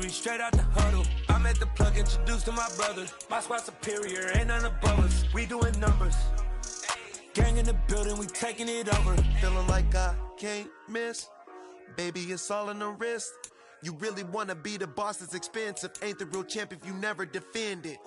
Brody straight out the huddle. I'm at the plug, introduced to my brothers. My squad superior, ain't none above us. We doing numbers. Gang in the building, we taking it over. Feeling like I can't miss. Baby, it's all in the wrist. You really wanna be the boss, it's expensive. Ain't the real champ if you never defend it.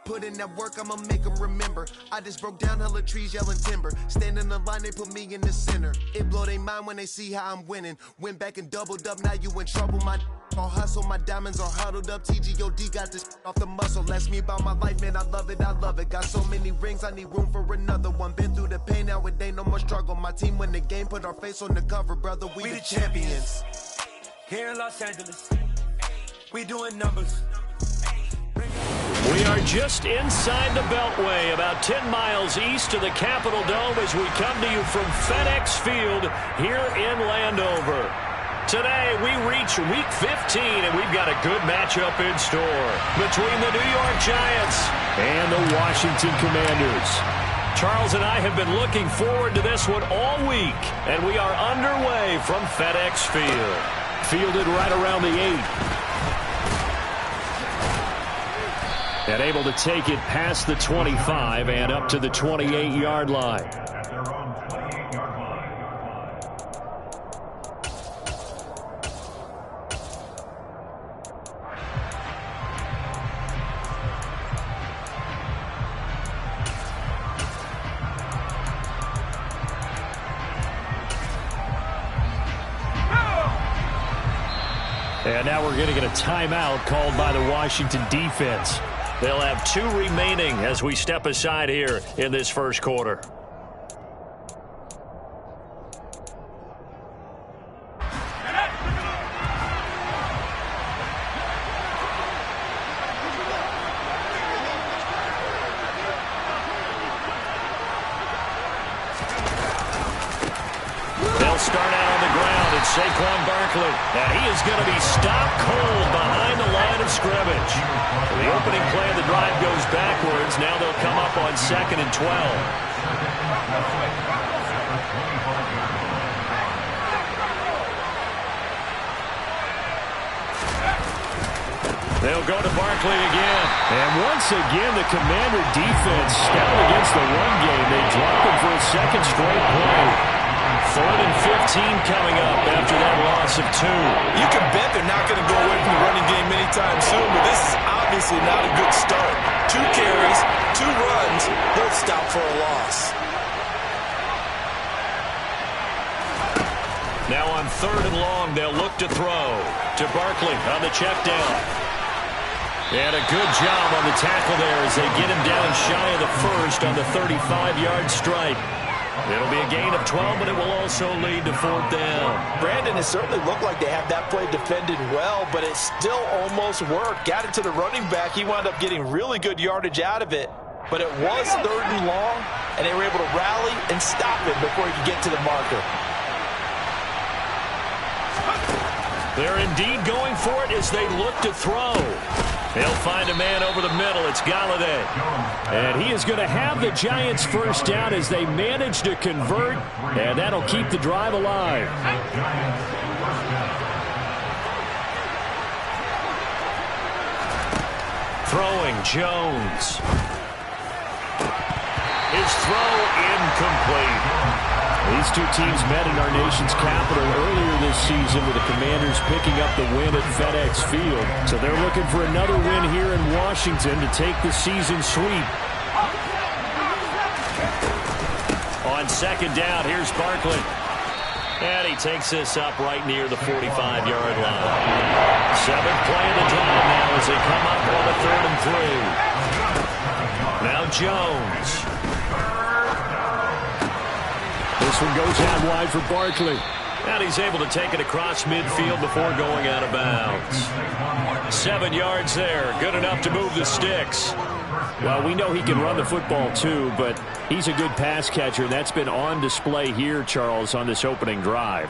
Put in that work, I'ma make them remember. I just broke down hella trees, yelling timber. Stand in the line, they put me in the center. It blow their mind when they see how I'm winning. Went back and doubled up, now you in trouble. My all hustle, my diamonds are huddled up. TGOD got this off the muscle. Ask me about my life, man, I love it, I love it. Got so many rings, I need room for another one. Been through the pain, now it ain't no more struggle. My team win the game, put our face on the cover, brother. We the champions. Here in Los Angeles, we doing numbers. We are just inside the Beltway, about 10 miles east of the Capitol Dome as we come to you from FedEx Field here in Landover. Today, we reach Week 15, and we've got a good matchup in store between the New York Giants and the Washington Commanders. Charles and I have been looking forward to this one all week, and we are underway from FedEx Field. Fielded right around the 8. And able to take it past the 25 and up to the 28-yard line. And now we're going to get a timeout called by the Washington defense. They'll have 2 remaining as we step aside here in this first quarter. They'll start out on the ground, and Saquon Barkley. Now he is going to be stopped cold behind the line of scrimmage. The opening play of the drive goes backwards. Now they'll come up on 2nd and 12. They'll go to Barkley again. And once again, the Commander defense stout against the run game. They drop him for a second straight play. 3rd and 15 coming up after that loss of 2. You can bet they're not going to go away from the running game anytime soon, but this is obviously not a good start. 2 carries, 2 runs, both stop for a loss. Now on 3rd and long, they'll look to throw to Barkley on the check down. And a good job on the tackle there as they get him down shy of the first on the 35-yard strike. It'll be a gain of 12, but it will also lead to 4th down. Brandon, it certainly looked like they had that play defended well, but it still almost worked. Got it to the running back. He wound up getting really good yardage out of it, but it was 3rd and long, and they were able to rally and stop it before he could get to the marker. They're indeed going for it as they look to throw. They'll find a man over the middle. It's Galladay. And he is going to have the Giants first down as they manage to convert, and that'll keep the drive alive. Throwing Jones. His throw incomplete. These 2 teams met in our nation's capital earlier this season with the Commanders picking up the win at FedEx Field. So they're looking for another win here in Washington to take the season sweep. On 2nd down, here's Barkley. And he takes this up right near the 45-yard line. 7th play of the drive now as they come up on a 3rd and 3. Now Jones. This one goes out wide for Barkley. And he's able to take it across midfield before going out of bounds. 7 yards there. Good enough to move the sticks. Well, we know he can run the football too, but he's a good pass catcher, and that's been on display here, Charles, on this opening drive.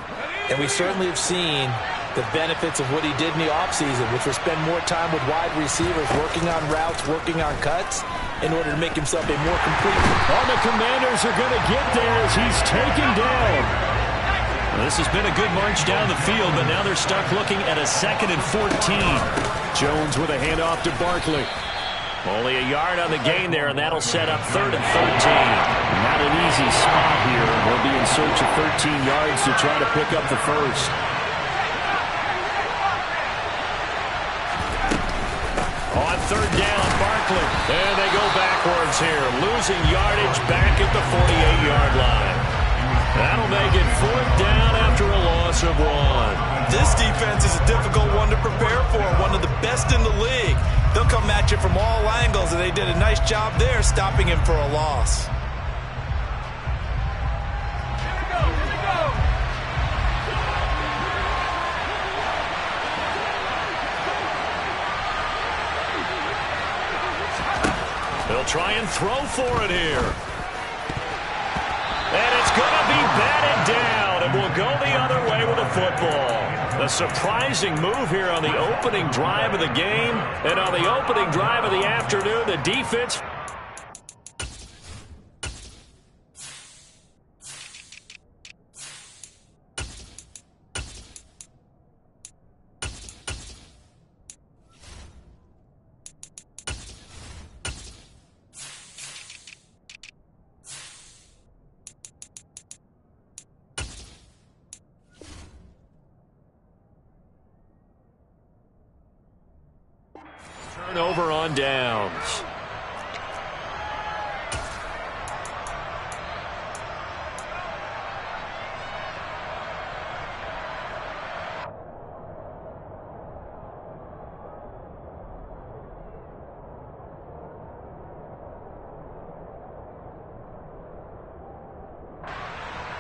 And we certainly have seen the benefits of what he did in the offseason, which was spend more time with wide receivers, working on routes, working on cuts, in order to make himself a more complete. Oh, the Commanders are going to get there as he's taken down. This has been a good march down the field, but now they're stuck looking at a 2nd and 14. Jones with a handoff to Barkley. Only a yard on the gain there, and that'll set up 3rd and 13. Not an easy spot here. They'll be in search of 13 yards to try to pick up the first. On 3rd down, Barkley. And they go backwards here, losing yardage back at the 48-yard line. That'll make it 4th down after a loss of 1. This defense is a difficult one to prepare for, one of the best in the league. They'll come at you from all angles, and they did a nice job there stopping him for a loss. They'll try and throw for it here. And it's going to be batted down, and will go the other way with the football. A surprising move here on the opening drive of the game. And on the opening drive of the afternoon, the defense... Turnover on downs.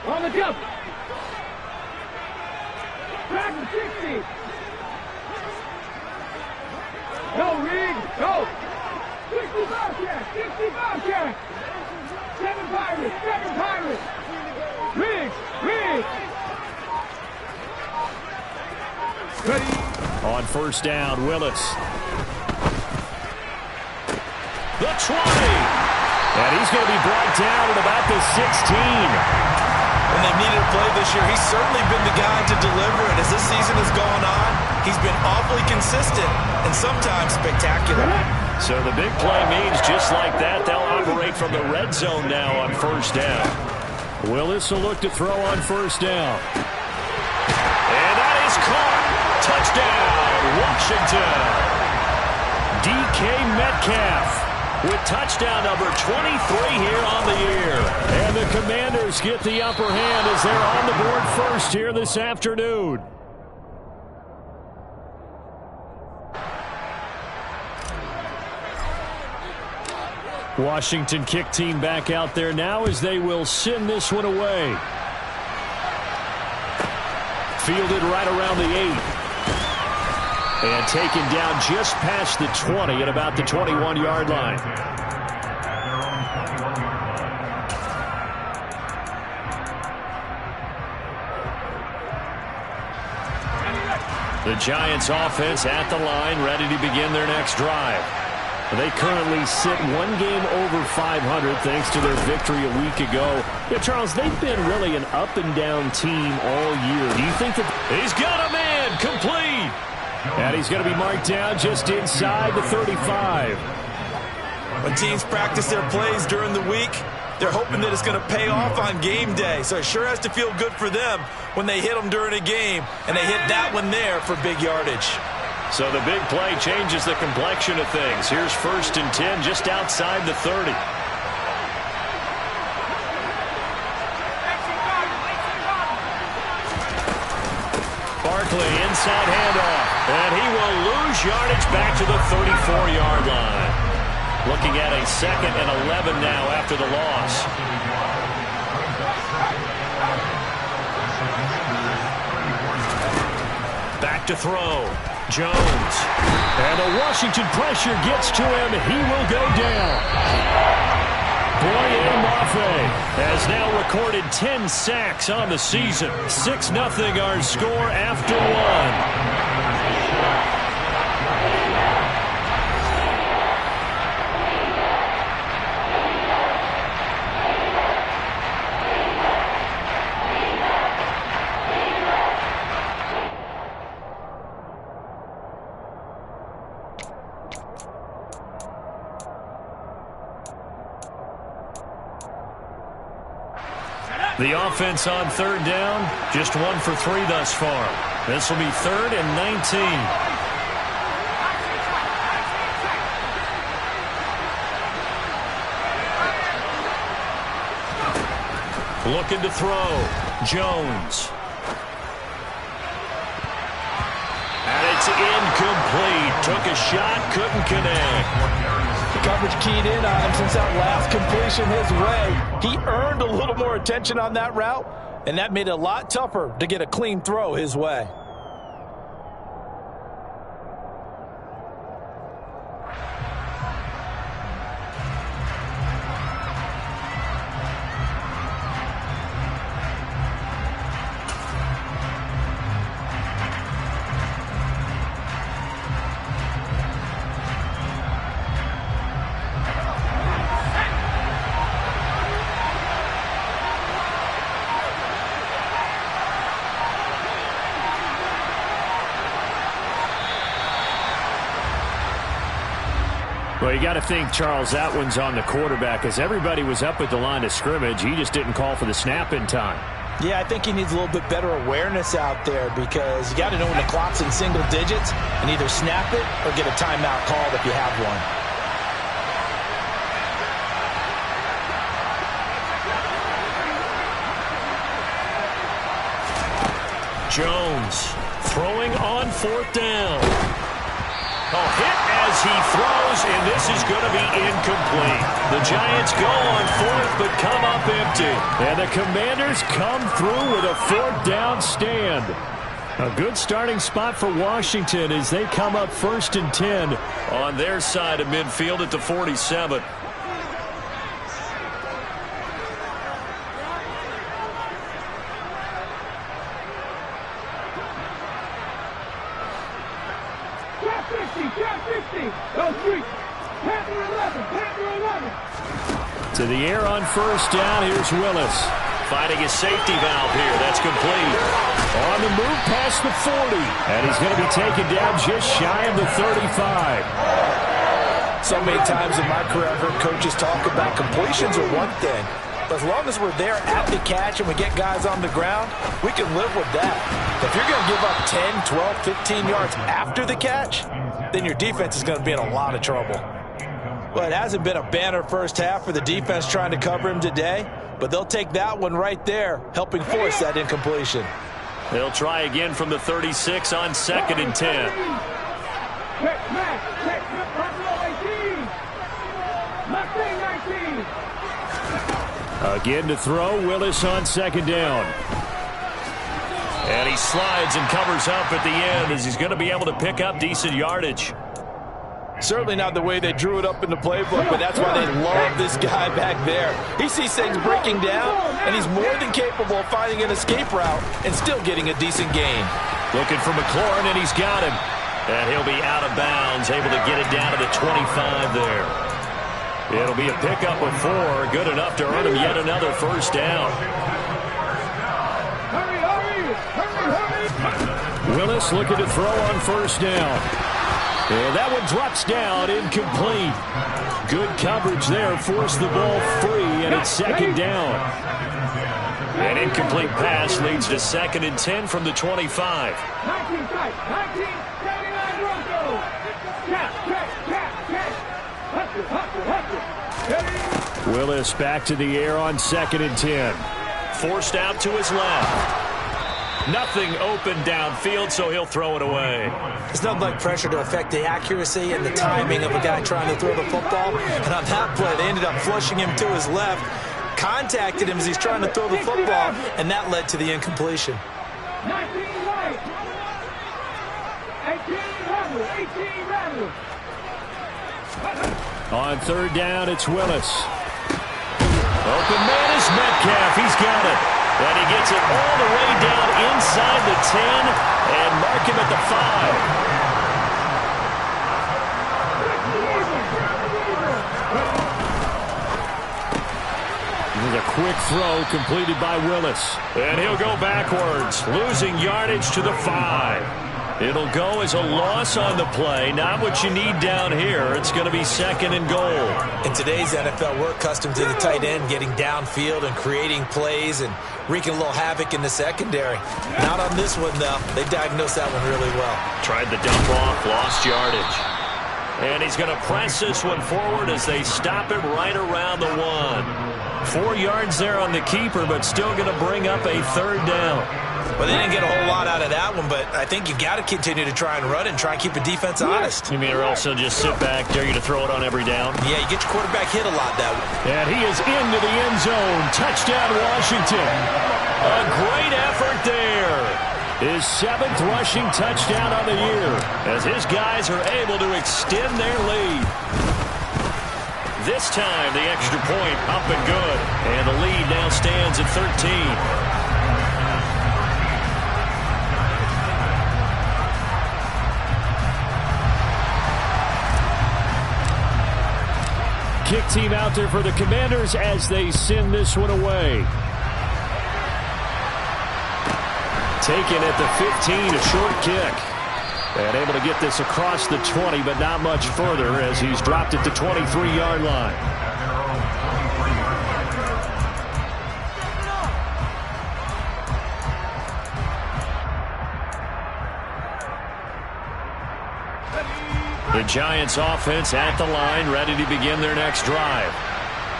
On the jump. Back to 60. Go, Riggs, go! 60 Bobcat, 60 Bobcat! 7 Pirates! Riggs! Ready. On 1st down, Willis. The 20! And he's going to be brought down at about the 16. When they've needed a play this year, he's certainly been the guy to deliver it. As this season has gone on, he's been awfully consistent and sometimes spectacular. So the big play means just like that, they'll operate from the red zone now on 1st down. Willis will look to throw on 1st down. And that is caught. Touchdown, Washington. DK Metcalf with touchdown number 23 here on the year. And the Commanders get the upper hand as they're on the board first here this afternoon. Washington kick team back out there now as they will send this one away. Fielded right around the 8. And taken down just past the 20 at about the 21-yard line. The Giants offense at the line, ready to begin their next drive. They currently sit one game over 500 thanks to their victory a week ago. Yeah, Charles, they've been really an up-and-down team all year. Do you think that... He's got a man complete! And he's going to be marked down just inside the 35. When teams practice their plays during the week, they're hoping that it's going to pay off on game day. So it sure has to feel good for them when they hit them during a game, and they hit that one there for big yardage. So the big play changes the complexion of things. Here's 1st and 10 just outside the 30. Barkley inside handoff, and he will lose yardage back to the 34-yard line. Looking at a 2nd and 11 now after the loss. Back to throw. Jones. And the Washington pressure gets to him. He will go down. Boye Mafe has now recorded 10 sacks on the season. 6-0 our score after 1. The offense on third down, just 1 for 3 thus far. This will be 3rd and 19. Looking to throw. Jones. And it's incomplete. Took a shot, couldn't connect. The coverage keyed in on him since that last completion his way. He earned a little more attention on that route, and that made it a lot tougher to get a clean throw his way. Well, you got to think, Charles, that one's on the quarterback, as everybody was up at the line of scrimmage. He just didn't call for the snap in time. Yeah, I think he needs a little bit better awareness out there, because you got to know when the clock's in single digits and either snap it or get a timeout called if you have one. Jones throwing on 4th down. Hit as he throws, and this is going to be incomplete. The Giants go on 4th, but come up empty. And the Commanders come through with a 4th down stand. A good starting spot for Washington as they come up 1st and 10 on their side of midfield at the 47. To the air on 1st down. Here's Willis. Finding his safety valve here. That's complete. On the move past the 40. And he's going to be taken down just shy of the 35. So many times in my career, I've heard coaches talk about completions are one thing. But as long as we're there at the catch and we get guys on the ground, we can live with that. If you're going to give up 10, 12, 15 yards after the catch, then your defense is going to be in a lot of trouble. Well, it hasn't been a banner first half for the defense trying to cover him today, but they'll take that one right there, helping force that incompletion. They'll try again from the 36 on 2nd and 10. Again to throw. Willis on 2nd down. And he slides and covers up at the end as he's going to be able to pick up decent yardage. Certainly not the way they drew it up in the playbook, but that's why they love this guy back there. He sees things breaking down, and he's more than capable of finding an escape route and still getting a decent gain. Looking for McLaurin, and he's got him. And he'll be out of bounds, able to get it down to the 25 there. It'll be a pickup of 4, good enough to earn him yet another 1st down. Willis looking to throw on 1st down. And that one drops down, incomplete. Good coverage there, forced the ball free, and it's 2nd down. An incomplete pass leads to 2nd and 10 from the 25. Willis back to the air on 2nd and 10. Forced out to his left. Nothing open downfield, so he'll throw it away. It's nothing like pressure to affect the accuracy and the timing of a guy trying to throw the football. And on that play, they ended up flushing him to his left, contacted him as he's trying to throw the football, and that led to the incompletion. 19 right. 18 level. On 3rd down, it's Willis. Open man is Metcalf. He's got it. And he gets it all the way down inside the 10 and mark him at the 5. This is a quick throw completed by Willis. And he'll go backwards, losing yardage to the 5. It'll go as a loss on the play. Not what you need down here. It's going to be 2nd and goal. In today's NFL, we're accustomed to the tight end getting downfield and creating plays and wreaking a little havoc in the secondary. Not on this one, though. They diagnosed that one really well. Tried the dump off, lost yardage. And he's going to press this one forward as they stop it right around the 1. 4 yards there on the keeper, but still going to bring up a 3rd down. Well, they didn't get a whole lot out of that one, but I think you've got to continue to try and run and try and keep the defense honest. You mean or else he'll just sit back, dare you to throw it on every down? Yeah, you get your quarterback hit a lot that way. And he is into the end zone. Touchdown, Washington. A great effort there. His 7th rushing touchdown on the year as his guys are able to extend their lead. This time, the extra point up and good. And the lead now stands at 13. Kick team out there for the Commanders as they send this one away. Taken at the 15, a short kick. And able to get this across the 20, but not much further as he's dropped at the 23-yard line. The Giants offense at the line, ready to begin their next drive.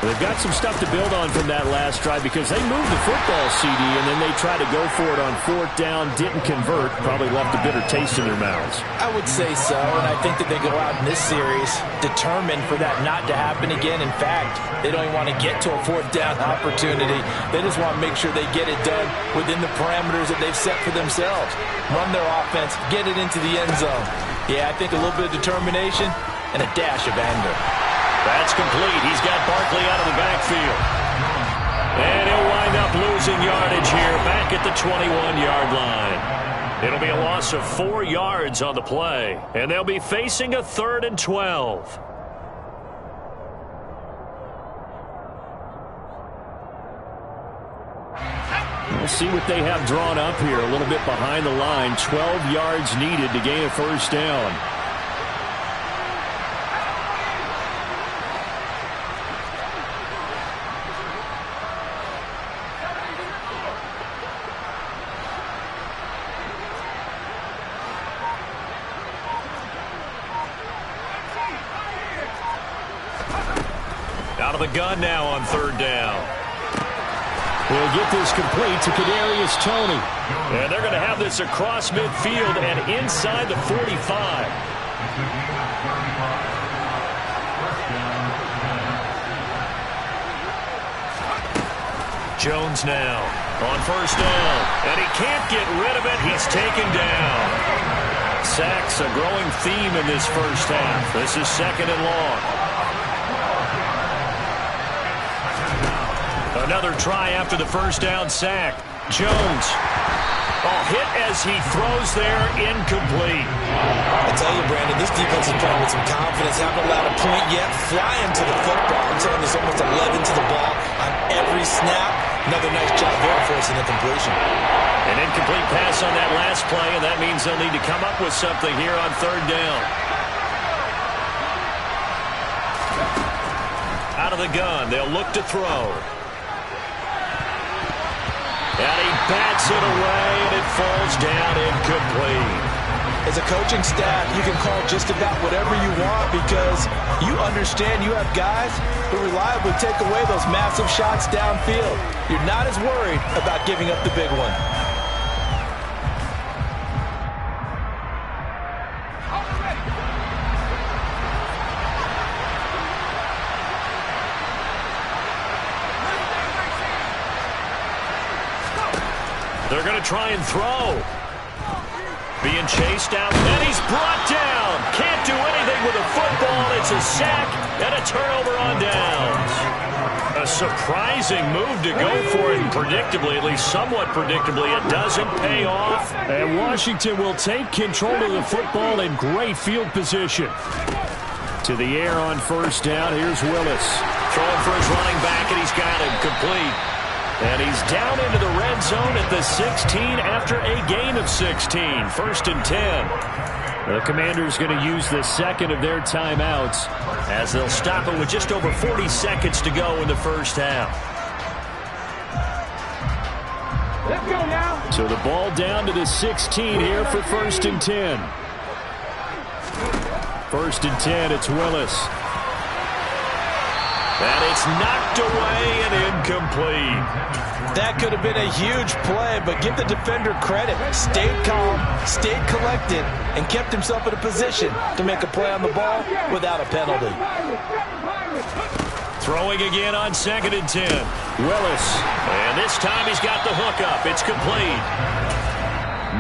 They've got some stuff to build on from that last drive because they moved the football, CD, and then they tried to go for it on 4th down, didn't convert, probably left a bitter taste in their mouths. I would say so, and I think that they go out in this series determined for that not to happen again. In fact, they don't even want to get to a 4th down opportunity. They just want to make sure they get it done within the parameters that they've set for themselves. Run their offense, get it into the end zone. Yeah, I think a little bit of determination and a dash of anger. That's complete. He's got Barkley out of the backfield. And he'll wind up losing yardage here back at the 21-yard line. It'll be a loss of 4 yards on the play. And they'll be facing a 3rd and 12. We'll see what they have drawn up here. A little bit behind the line. 12 yards needed to gain a 1st down. Out of the gun now on 3rd down. We'll get this complete to Kadarius Toney. And they're going to have this across midfield and inside the 45. Jones now on 1st down. And he can't get rid of it. He's taken down. Sacks a growing theme in this first half. This is 2nd and long. Another try after the 1st down sack. Jones. Hit as he throws there, incomplete. I tell you, Brandon, this defense is playing with some confidence. Haven't allowed a point yet. Flying to the football. I'm telling you, there's almost 11 to the ball on every snap. Another nice job there forcing the completion. An incomplete pass on that last play, and that means they'll need to come up with something here on 3rd down. Out of the gun, they'll look to throw. And he bats it away, and it falls down incomplete. As a coaching staff, you can call just about whatever you want because you understand you have guys who reliably take away those massive shots downfield. You're not as worried about giving up the big one. They're going to try and throw. Being chased out, and he's brought down. Can't do anything with a football. It's a sack and a turnover on downs. A surprising move to go for it, and predictably, at least somewhat predictably, it doesn't pay off. And Washington will take control of the football in great field position. To the air on 1st down, here's Willis. Throwing for his running back, and he's got him complete. And he's down into the red zone at the 16 after a gain of 16. First and 10. The Commanders going to use the second of their timeouts as they'll stop it with just over 40 seconds to go in the first half. Let's go now. So the ball down to the 16 here for first and 10. First and 10, it's Willis. And it's knocked away and incomplete. That could have been a huge play, but give the defender credit. Stayed calm, stayed collected, and kept himself in a position to make a play on the ball without a penalty. Throwing again on second and 10. Willis. And this time he's got the hook up. It's complete.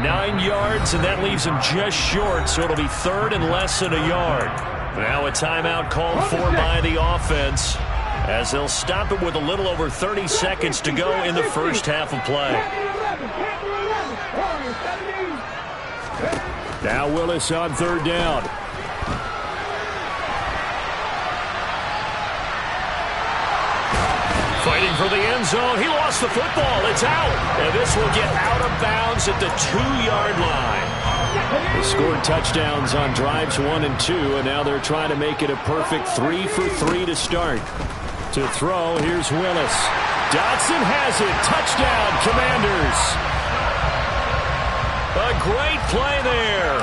9 yards, and that leaves him just short, so it'll be third and less than a yard. Now a timeout called for by the offense as they'll stop it with a little over 30 seconds to go in the first half of play. Now Willis on third down. Fighting for the end zone. He lost the football. It's out. And this will get out of bounds at the 2-yard line. They scored touchdowns on drives 1 and 2, and now they're trying to make it a perfect 3 for 3 to start. To throw, here's Willis. Dotson has it. Touchdown, Commanders. A great play there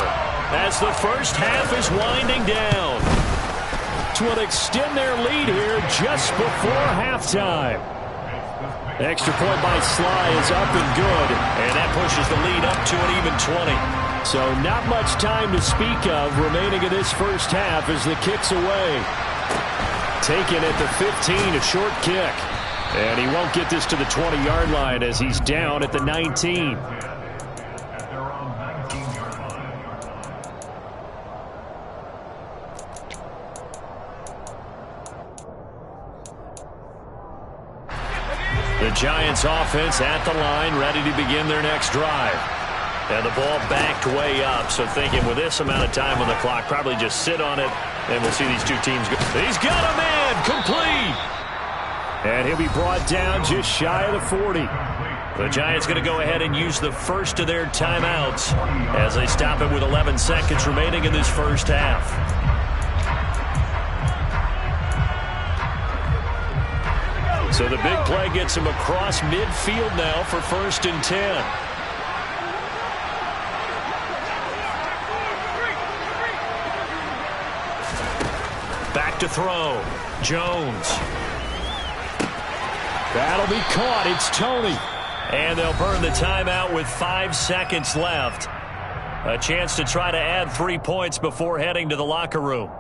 as the first half is winding down. To extend their lead here just before halftime. Extra point by Sly is up and good, and that pushes the lead up to an even 20. So not much time to speak of remaining in this first half as the kick's away. Taken at the 15, a short kick. And he won't get this to the 20-yard line as he's down at the 19. The Giants offense at the line, ready to begin their next drive. And the ball backed way up, so thinking with this amount of time on the clock, probably just sit on it, and we'll see these two teams go. He's got a man, complete! And he'll be brought down just shy of the 40. The Giants going to go ahead and use the first of their timeouts as they stop it with 11 seconds remaining in this first half. So the big play gets him across midfield now for first and 10. Back to throw. Jones. That'll be caught. It's Tony. And they'll burn the timeout with 5 seconds left. A chance to try to add 3 points before heading to the locker room.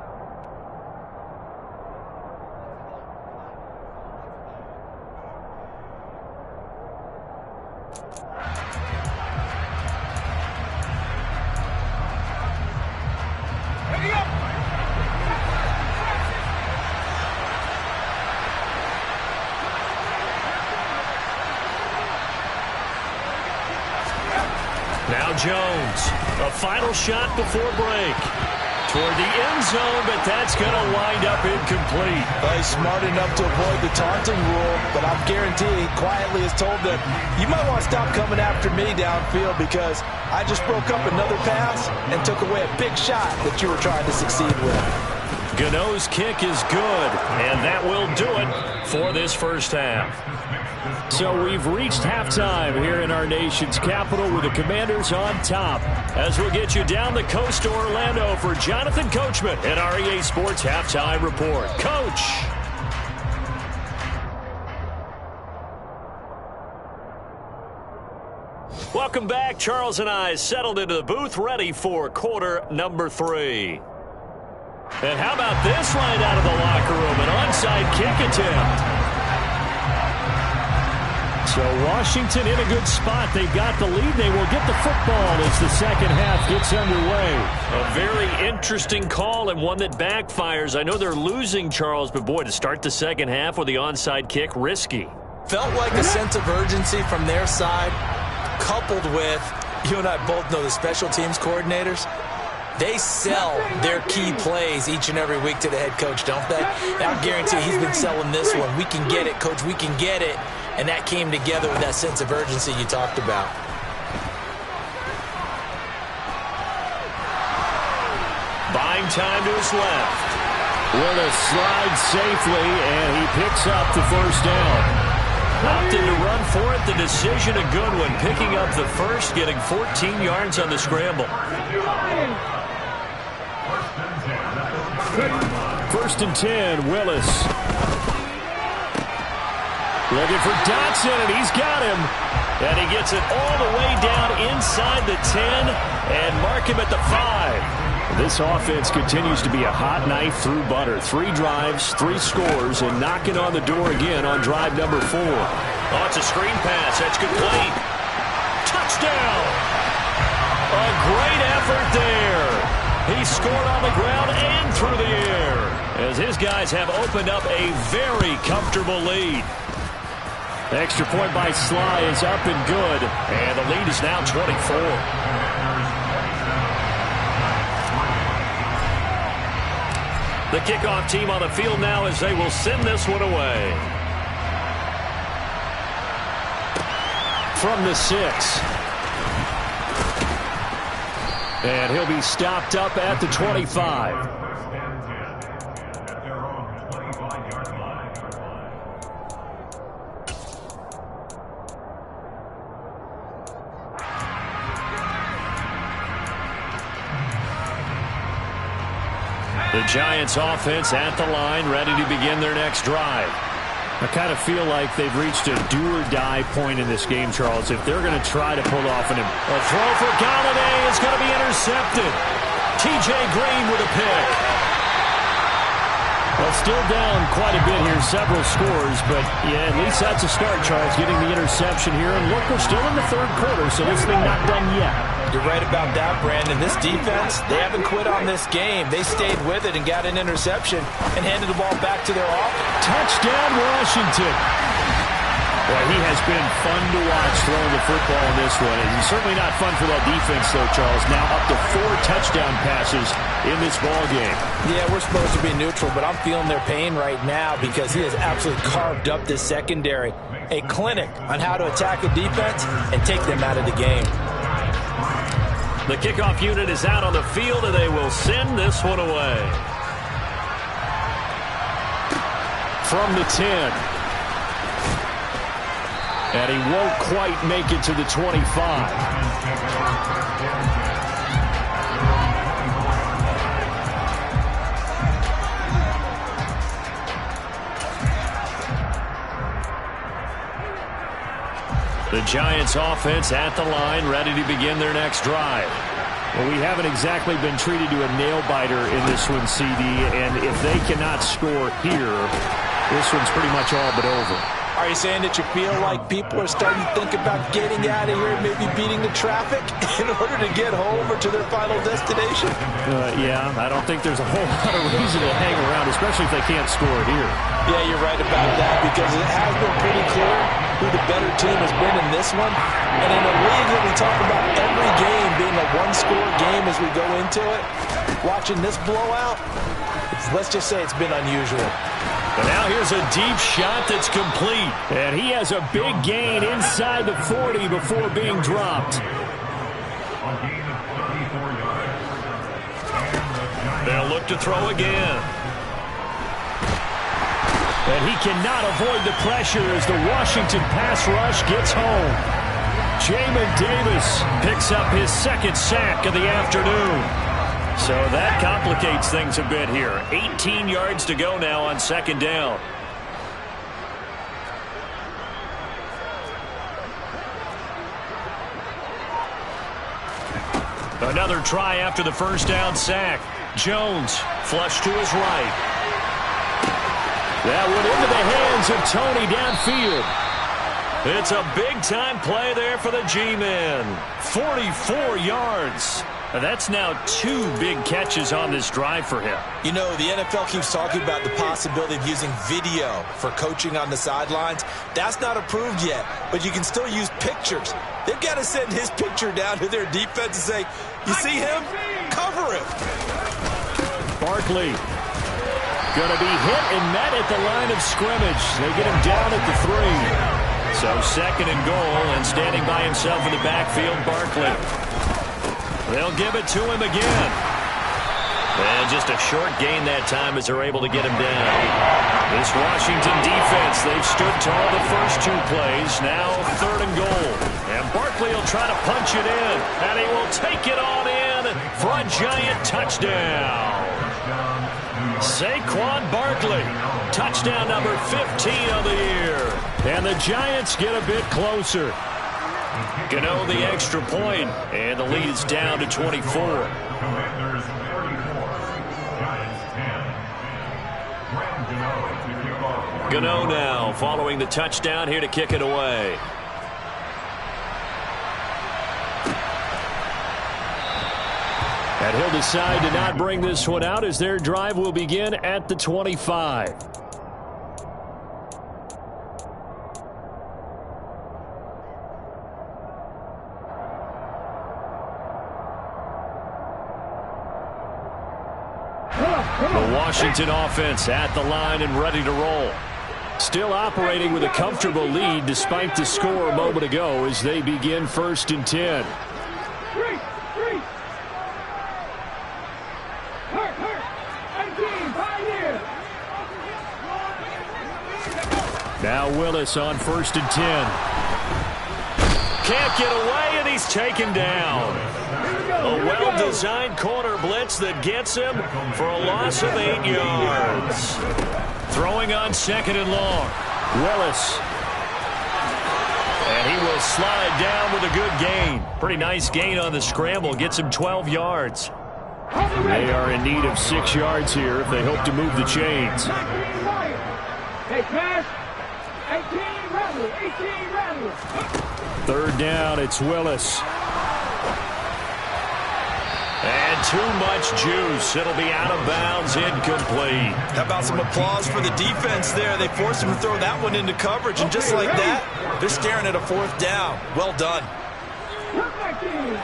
Now Jones, a final shot before break. Toward the end zone, but that's going to wind up incomplete. He's smart enough to avoid the taunting rule, but I'm guaranteed quietly has told them, you might want to stop coming after me downfield because I just broke up another pass and took away a big shot that you were trying to succeed with. Gano's kick is good, and that will do it for this first half. So we've reached halftime here in our nation's capital with the Commanders on top. As we'll get you down the coast to Orlando for Jonathan Coachman at our EA Sports Halftime Report. Coach! Welcome back. Charles and I settled into the booth ready for quarter number 3. And how about this line out of the locker room? An onside kick attempt. So Washington in a good spot. They've got the lead. They will get the football as the second half gets underway. A very interesting call and one that backfires. I know they're losing, Charles, but boy, to start the second half with the onside kick, risky. Felt like a sense of urgency from their side, coupled with, you and I both know the special teams coordinators. They sell their key plays each and every week to the head coach, don't they? And I guarantee he's been selling this one. We can get it, coach. We can get it. and that came together with that sense of urgency you talked about. Buying time to his left. Willis slides safely, and he picks up the first down. Opted to run for it. The decision a good one. Picking up the first, getting 14 yards on the scramble. First and 10, Willis. Looking for Dotson, and he's got him. And he gets it all the way down inside the 10 and mark him at the 5. This offense continues to be a hot knife through butter. 3 drives, 3 scores, and knocking on the door again on drive number 4. Oh, it's a screen pass. That's complete. Touchdown! A great effort there. He scored on the ground and through the air as his guys have opened up a very comfortable lead. The extra point by Sly is up and good, and the lead is now 24. The kickoff team on the field now as they will send this one away. From the 6. And he'll be stopped up at the 25. The Giants offense at the line, ready to begin their next drive. I kind of feel like they've reached a do-or-die point in this game, Charles. If they're going to try to pull off a throw for Galladay is going to be intercepted. T.J. Green with a pick. Well, still down quite a bit here, several scores, but yeah, at least that's a start, Charles, getting the interception here. And look, we're still in the third quarter, so this thing not done yet. You're right about that, Brandon. This defense, they haven't quit on this game. They stayed with it and got an interception and handed the ball back to their offense. Touchdown, Washington. Boy, he has been fun to watch throwing the football in this one. And he's certainly not fun for that defense, though, Charles. Now up to 4 touchdown passes in this ball game. Yeah, we're supposed to be neutral, but I'm feeling their pain right now because he has absolutely carved up this secondary. A clinic on how to attack a defense and take them out of the game. The kickoff unit is out on the field, and they will send this one away. From the 10. And he won't quite make it to the 25. The Giants offense at the line, ready to begin their next drive. Well, we haven't exactly been treated to a nail-biter in this one, CD, and if they cannot score here, this one's pretty much all but over. Are you saying that you feel like people are starting to think about getting out of here and maybe beating the traffic in order to get home or to their final destination? Yeah, I don't think there's a whole lot of reason to hang around, especially if they can't score here. Yeah, you're right about that because it has been pretty clear who the better team has been in this one. And in a league that we talk about every game being a one-score game as we go into it, watching this blowout, let's just say it's been unusual. But now here's a deep shot that's complete. And he has a big gain inside the 40 before being dropped. They'll look to throw again. And he cannot avoid the pressure as the Washington pass rush gets home. Jamin Davis picks up his second sack of the afternoon. So that complicates things a bit here. 18 yards to go now on second down. Another try after the first down sack. Jones flush to his right. That went into the hands of Tony downfield. It's a big-time play there for the G-men. 44 yards. That's now 2 big catches on this drive for him. You know, the NFL keeps talking about the possibility of using video for coaching on the sidelines. That's not approved yet, but you can still use pictures. They've got to send his picture down to their defense and say, you see him? Cover him. Barkley going to be hit and met at the line of scrimmage. They get him down at the 3. So second and goal, and standing by himself in the backfield, Barkley. They'll give it to him again. And just a short gain that time as they're able to get him down. This Washington defense, they've stood tall the first 2 plays. Now third and goal. And Barkley will try to punch it in. And he will take it on in for a giant touchdown. Saquon Barkley, touchdown number 15 of the year. And the Giants get a bit closer. Gano the extra point, and the lead is down to 24. Gano now following the touchdown here to kick it away. And he'll decide to not bring this one out as their drive will begin at the 25. The Washington offense at the line and ready to roll. Still operating with a comfortable lead despite the score a moment ago as they begin 1st and 10. Now Willis on 1st and 10. Can't get away, and he's taken down. A well-designed corner blitz that gets him for a loss of 8 yards. Throwing on 2nd and long. Willis. And he will slide down with a good gain. Pretty nice gain on the scramble. Gets him 12 yards. They are in need of 6 yards here if they hope to move the chains. Hey, pass. 18 rattle. 3rd down, it's Willis. And too much juice. It'll be out of bounds, incomplete. How about some applause for the defense there? They forced him to throw that one into coverage, and just like that, they're staring at a 4th down. Well done. Come back in.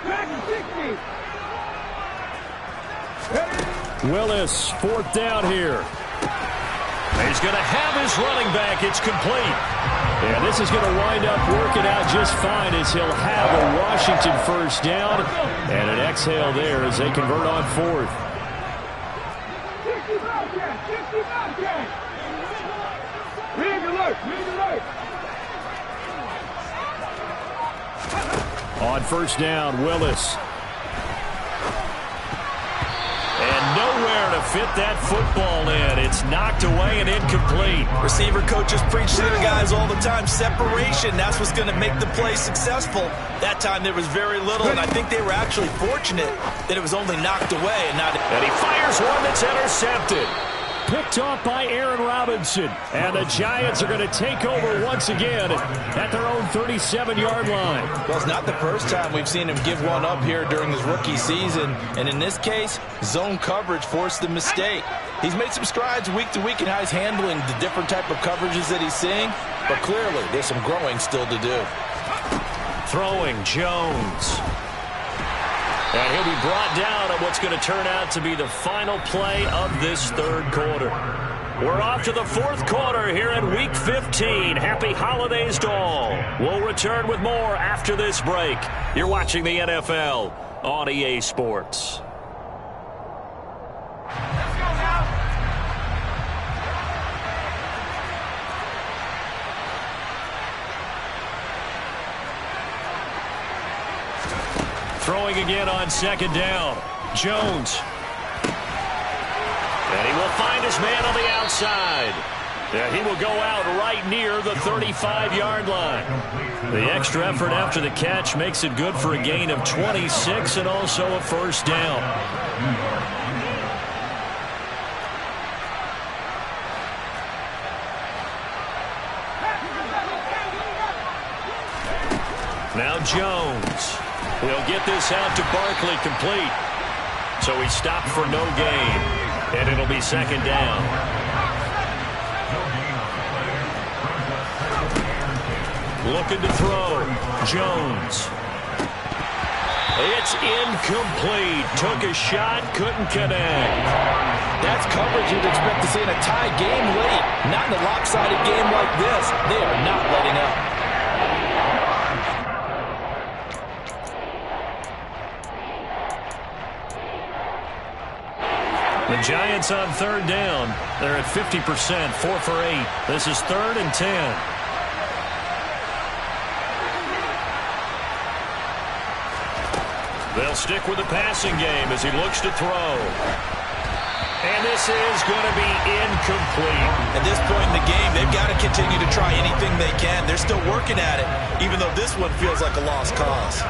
Back in 60. Willis, 4th down here. He's going to have his running back. It's complete. And this is going to wind up working out just fine as he'll have a Washington 1st down. And an exhale there as they convert on 4th. 60 Bobcat. Rig alert. On 1st down, Willis. And nowhere to fit that football in. It's knocked away and incomplete. Receiver coaches preach to their guys all the time. Separation, that's what's going to make the play successful. That time there was very little, and I think they were actually fortunate that it was only knocked away and not... And he fires one that's intercepted. Picked off by Aaron Robinson. And the Giants are going to take over once again at their own 37-yard line. Well, it's not the first time we've seen him give one up here during his rookie season. And in this case, zone coverage forced the mistake. He's made some strides week to week in how he's handling the different type of coverages that he's seeing. But clearly, there's some growing still to do. Throwing Jones. And he'll be brought down at what's going to turn out to be the final play of this 3rd quarter. We're off to the 4th quarter here in Week 15. Happy holidays to all. We'll return with more after this break. You're watching the NFL on EA Sports. Let's go now. Throwing again on 2nd down. Jones. And he will find his man on the outside. And he will go out right near the 35-yard line. The extra effort after the catch makes it good for a gain of 26 and also a 1st down. Now Jones. He'll get this out to Barkley, complete. So he stopped for no gain. And it'll be 2nd down. Looking to throw. Jones. It's incomplete. Took a shot, couldn't connect. That's coverage you'd expect to see in a tie game late. Not in a lopsided game like this. They are not letting up. The Giants on third down. They're at 50%, 4 for 8. This is 3rd and 10. They'll stick with the passing game as he looks to throw. And this is going to be incomplete. At this point in the game, they've got to continue to try anything they can. They're still working at it, even though this one feels like a lost cause.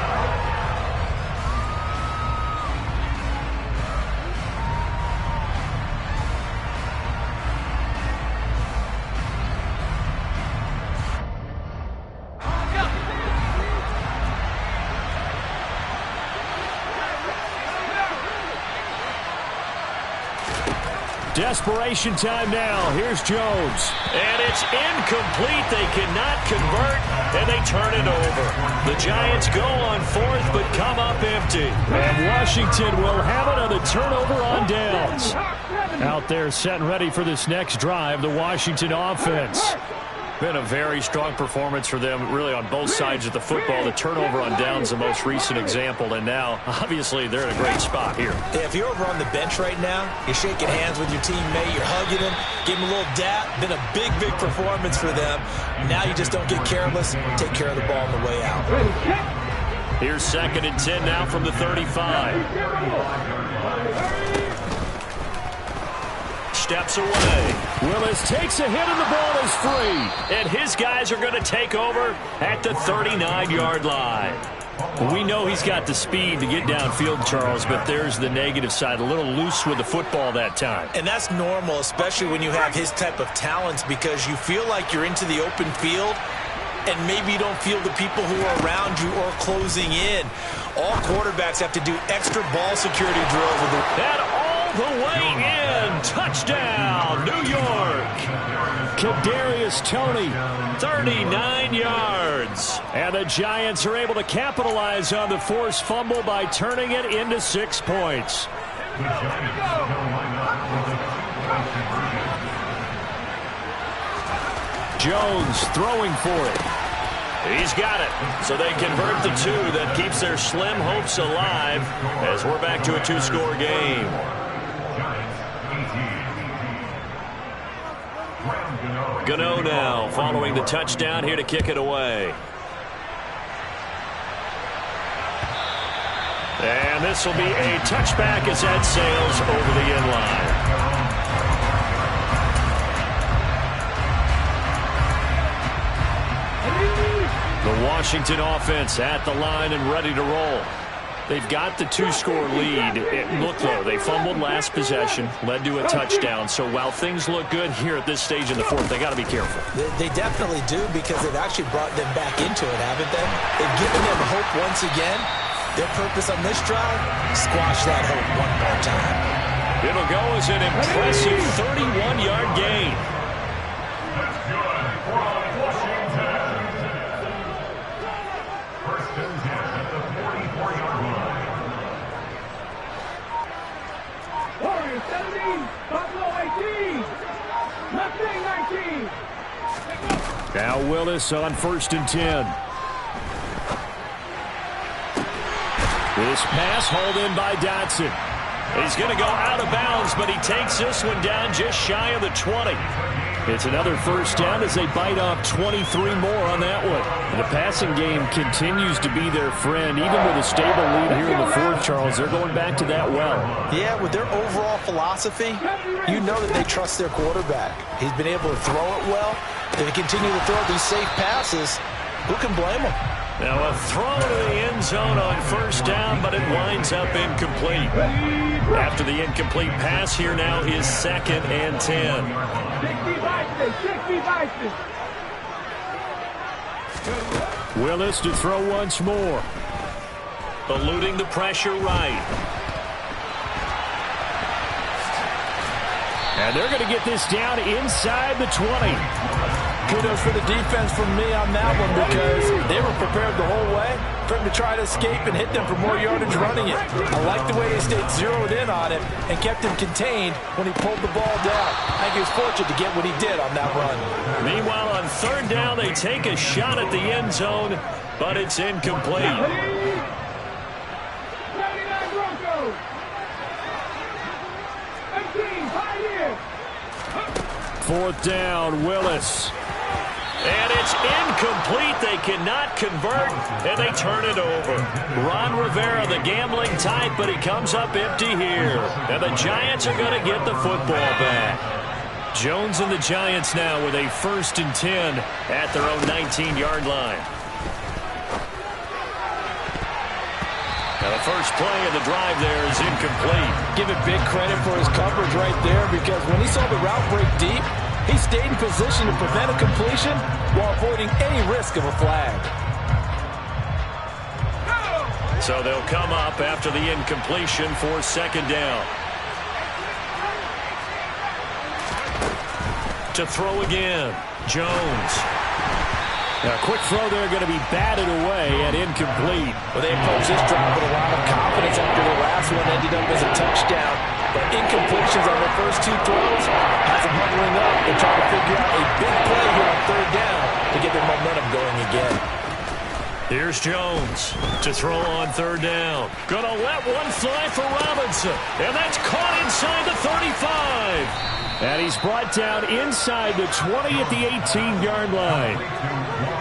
Desperation time now. Here's Jones. And it's incomplete. They cannot convert, and they turn it over. The Giants go on 4th, but come up empty. And Washington will have another turnover on downs. Out there set and ready for this next drive, the Washington offense. Been a very strong performance for them, really, on both sides of the football. The turnover on downs, the most recent example, and now, obviously, they're in a great spot here. Yeah, if you're over on the bench right now, you're shaking hands with your teammate, you're hugging him, give him a little dap. Been a big, big performance for them. Now you just don't get careless. Take care of the ball on the way out. Here's 2nd and 10 now from the 35. Steps away. Willis takes a hit and the ball is free. And his guys are going to take over at the 39-yard line. We know he's got the speed to get downfield, Charles, but there's the negative side. A little loose with the football that time. And that's normal, especially when you have his type of talents, because you feel like you're into the open field and maybe you don't feel the people who are around you or closing in. All quarterbacks have to do extra ball security drills with the way in. Touchdown, New York. Kadarius Toney, 39 yards. And the Giants are able to capitalize on the forced fumble by turning it into 6 points. Jones throwing for it. He's got it. So they convert the 2. That keeps their slim hopes alive as we're back to a 2-score game. Gano now following the touchdown here to kick it away. And this will be a touchback as that sails over the end line. The Washington offense at the line and ready to roll. They've got the 2-score lead. Look, though, they fumbled last possession, led to a touchdown. So while things look good here at this stage in the 4th, they got to be careful. They definitely do, because they've actually brought them back into it, haven't they? They've given them hope once again. Their purpose on this drive, squash that hope one more time. It'll go as an impressive 31-yard gain. Now Willis on 1st and 10. This pass hauled in by Dotson. He's going to go out of bounds, but he takes this one down just shy of the 20. It's another first down as they bite off 23 more on that one. And the passing game continues to be their friend. Even with a stable lead here in the 4th, Charles, they're going back to that well. Yeah, with their overall philosophy, you know that they trust their quarterback. He's been able to throw it well. If they continue to throw these safe passes, who can blame them? Now a throw to the end zone on first down, but it winds up incomplete. After the incomplete pass, here now is 2nd and 10. Willis to throw once more. Eluding the pressure right. And they're going to get this down inside the 20. Kudos for the defense from me on that one because they were prepared the whole way for him to try to escape and hit them for more yardage running it. I like the way they stayed zeroed in on him and kept him contained when he pulled the ball down. I think he was fortunate to get what he did on that run. Meanwhile, on third down, they take a shot at the end zone, but it's incomplete. Fourth down, Willis. And it's incomplete. They cannot convert, and they turn it over. Ron Rivera, the gambling type, but he comes up empty here. And the Giants are going to get the football back. Jones and the Giants now with a 1st and 10 at their own 19-yard line. Now the first play of the drive there is incomplete. Give it big credit for his coverage right there because when he saw the route break deep, he stayed in position to prevent a completion while avoiding any risk of a flag. So they'll come up after the incompletion for 2nd down. To throw again, Jones. Now, a quick throw there going to be batted away and incomplete. Well, they approached this drive with a lot of confidence after the last one ended up as a touchdown. But incompletions on their first 2 throws has them huddling up and trying to figure out a big play here on 3rd down to get their momentum going again. Here's Jones to throw on 3rd down. Gonna let one fly for Robinson. And that's caught inside the 35. And he's brought down inside the 20 at the 18-yard line.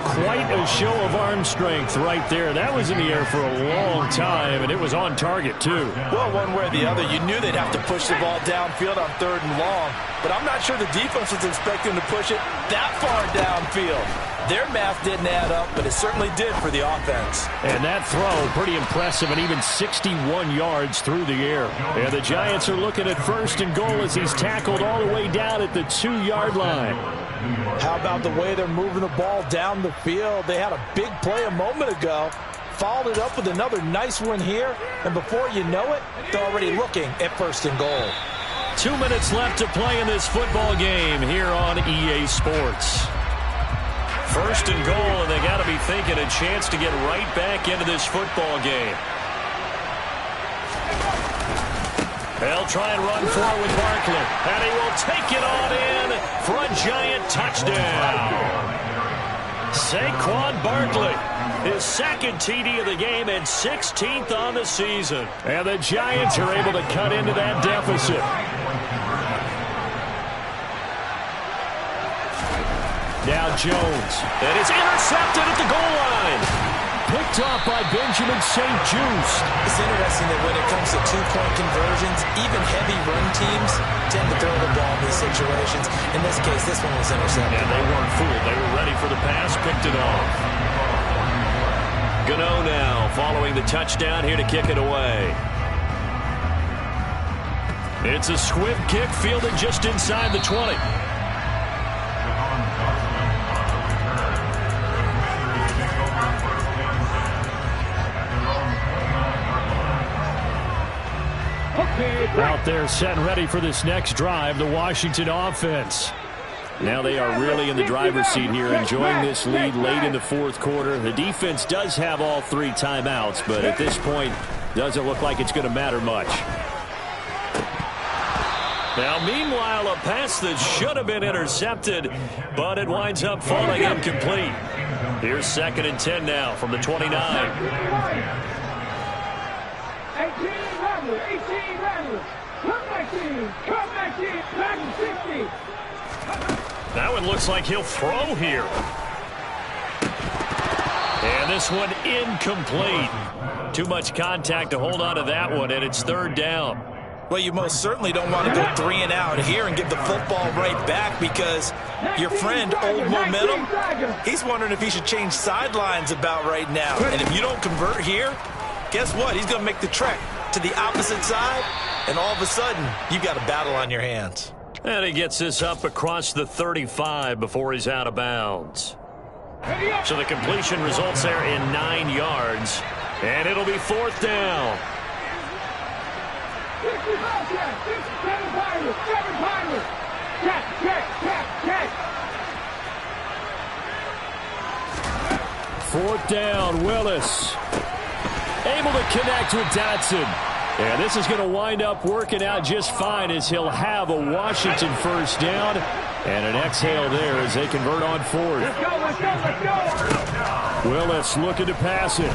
Quite a show of arm strength right there. That was in the air for a long time, and it was on target, too. Well, one way or the other, you knew they'd have to push the ball downfield on 3rd and long. But I'm not sure the defense was expecting to push it that far downfield. Their math didn't add up, but it certainly did for the offense. And that throw, pretty impressive, and even 61 yards through the air. And the Giants are looking at 1st and goal as he's tackled all the way down at the 2-yard line. How about the way they're moving the ball down the field? They had a big play a moment ago, followed it up with another nice one here, and before you know it, they're already looking at 1st and goal. 2 minutes left to play in this football game here on EA Sports. 1st and goal, and they got to be thinking a chance to get right back into this football game. They'll try and run forward with Barkley, and he will take it on in for a Giant touchdown. Saquon Barkley, his 2nd TD of the game and 16th on the season. And the Giants are able to cut into that deficit. Now Jones, and it's intercepted at the goal line. Picked off by Benjamin St. Just. It's interesting that when it comes to 2-point conversions, even heavy run teams tend to throw the ball in these situations. In this case, this one was intercepted. Yeah, they weren't fooled. They were ready for the pass, picked it off. Gano now following the touchdown here to kick it away. It's a swift kick fielded just inside the 20. Out there set and ready for this next drive, the Washington offense. Now they are really in the driver's seat here, enjoying this lead late in the 4th quarter. The defense does have all 3 timeouts, but at this point, doesn't look like it's going to matter much. Now, meanwhile, a pass that should have been intercepted, but it winds up falling incomplete. Here's 2nd and 10 now from the 29. 18 Rattlers, come back in, back in 60. That one looks like he'll throw here. And this one incomplete. Too much contact to hold on to that one, and it's 3rd down. Well, you most certainly don't want to go 3 and out here and give the football right back because your friend, Old Momentum, he's wondering if he should change sidelines about right now. And if you don't convert here, guess what? He's going to make the trek to the opposite side, and all of a sudden, you've got a battle on your hands. And he gets this up across the 35 before he's out of bounds. So the completion results there in 9 yards, and it'll be 4th down. 4th down, Willis. Able to connect with Dotson. And this is going to wind up working out just fine as he'll have a Washington 1st down. And an exhale there as they convert on 4th. Let's go, let's go, let's go. Willis looking to pass it.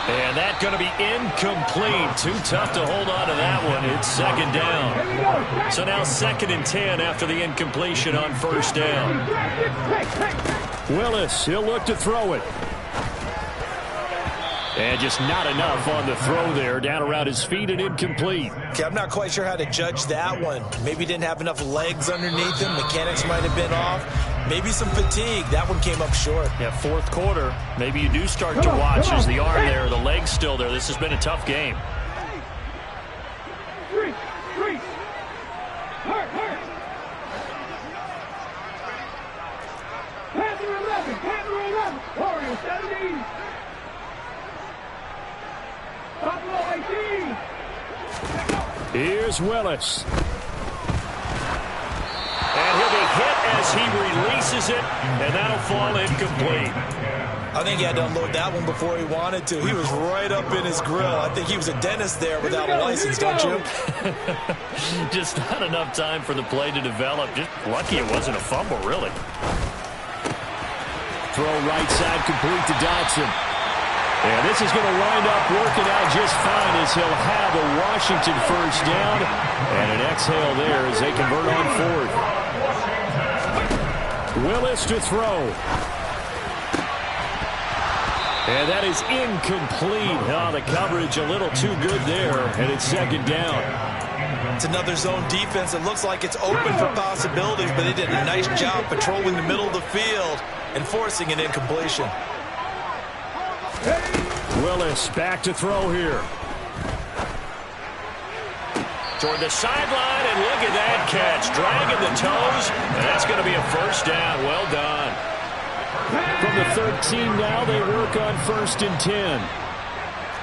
And that's going to be incomplete. Too tough to hold on to that one. It's 2nd down. So now 2nd and 10 after the incompletion on 1st down. Willis, he'll look to throw it. And just not enough on the throw there. Down around his feet and incomplete. Okay, I'm not quite sure how to judge that one. Maybe he didn't have enough legs underneath him. Mechanics might have been off. Maybe some fatigue. That one came up short. Yeah, 4th quarter. Maybe you do start to watch as the arm there, the leg's still there. This has been a tough game. Panther 11, Warriors 17. Buffalo 18. Here's Willis. And he'll be hit as he releases it, and that'll fall incomplete. I think he had to unload that one before he wanted to. He was right up in his grill. I think he was a dentist there without a license, don't you? Just not enough time for the play to develop. Just lucky it wasn't a fumble, really. Throw right side complete to Dotson. And this is going to wind up working out just fine as he'll have a Washington 1st down. And an exhale there as they convert on 4th. Willis to throw. And that is incomplete. Oh, the coverage a little too good there. And it's 2nd down. It's another zone defense. It looks like it's open for possibilities, but they did a nice job patrolling the middle of the field and forcing an incompletion. Willis back to throw here. Toward the sideline, and look at that catch. Dragging the toes, and that's going to be a 1st down. Well done. From the 13 now, they work on 1st and 10.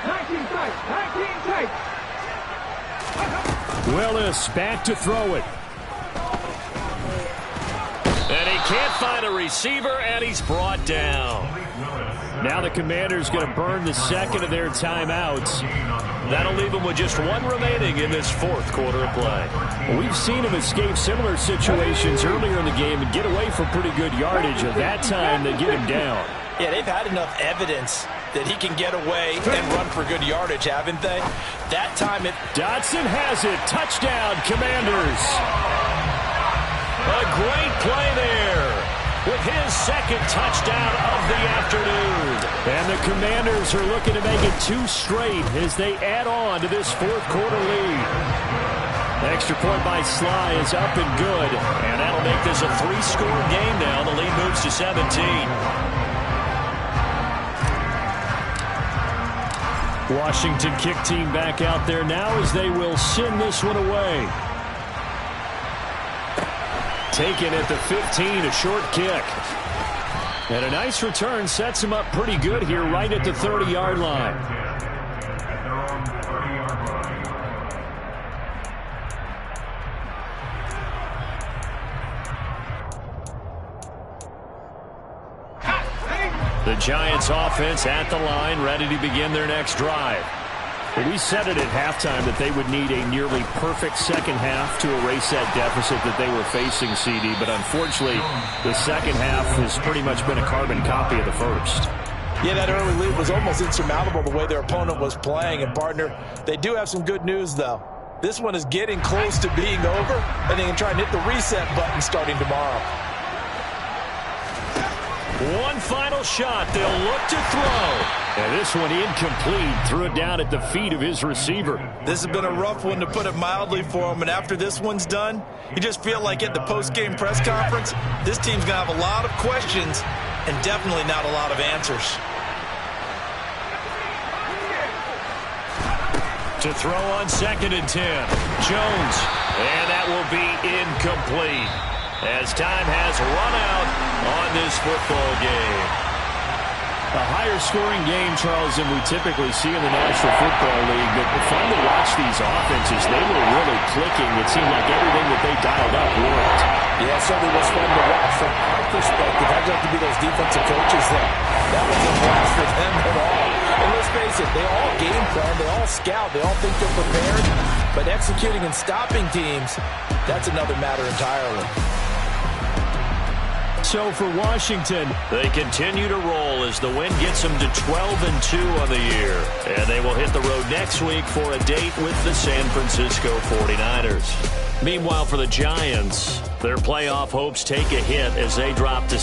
19 tight. Willis back to throw it. And he can't find a receiver, and he's brought down. Now the Commanders going to burn the 2nd of their timeouts. That'll leave them with just 1 remaining in this 4th quarter of play. Well, we've seen him escape similar situations earlier in the game and get away from pretty good yardage. At that time, they get him down. Yeah, they've had enough evidence that he can get away and run for good yardage, haven't they? That time it... Dotson has it. Touchdown, Commanders. A great play there with his 2nd touchdown of the afternoon. And the Commanders are looking to make it 2 straight as they add on to this 4th quarter lead. Extra point by Sly is up and good. And that'll make this a 3-score game now. The lead moves to 17. Washington kick team back out there now as they will send this one away. Taken at the 15, a short kick. And a nice return sets him up pretty good here right at the 30-yard line. The Giants offense at the line, ready to begin their next drive. We said it at halftime that they would need a nearly perfect 2nd half to erase that deficit that they were facing, CD. But unfortunately, the 2nd half has pretty much been a carbon copy of the 1st. Yeah, that early lead was almost insurmountable the way their opponent was playing. And, partner, they do have some good news, though. This one is getting close to being over, and they can try and hit the reset button starting tomorrow. One final shot. They'll look to throw. And this one incomplete. Threw it down at the feet of his receiver. This has been a rough one, to put it mildly, for him. And after this one's done, you just feel like at the post-game press conference, this team's going to have a lot of questions and definitely not a lot of answers. To throw on 2nd and 10. Jones. And that will be incomplete as time has run out on this football game. A higher scoring game, Charles, than we typically see in the National Football League. But fun to watch these offenses. They were really clicking. It seemed like everything that they dialed up worked. Yeah, it certainly was fun to watch. From our perspective, I'd like to be those defensive coaches that wasn't a blast for them at all. And let's face it, they all game plan, they all scout, they all think they're prepared. But executing and stopping teams, that's another matter entirely. So for Washington, they continue to roll as the win gets them to 12-2 on the year. And they will hit the road next week for a date with the San Francisco 49ers. Meanwhile, for the Giants, their playoff hopes take a hit as they drop to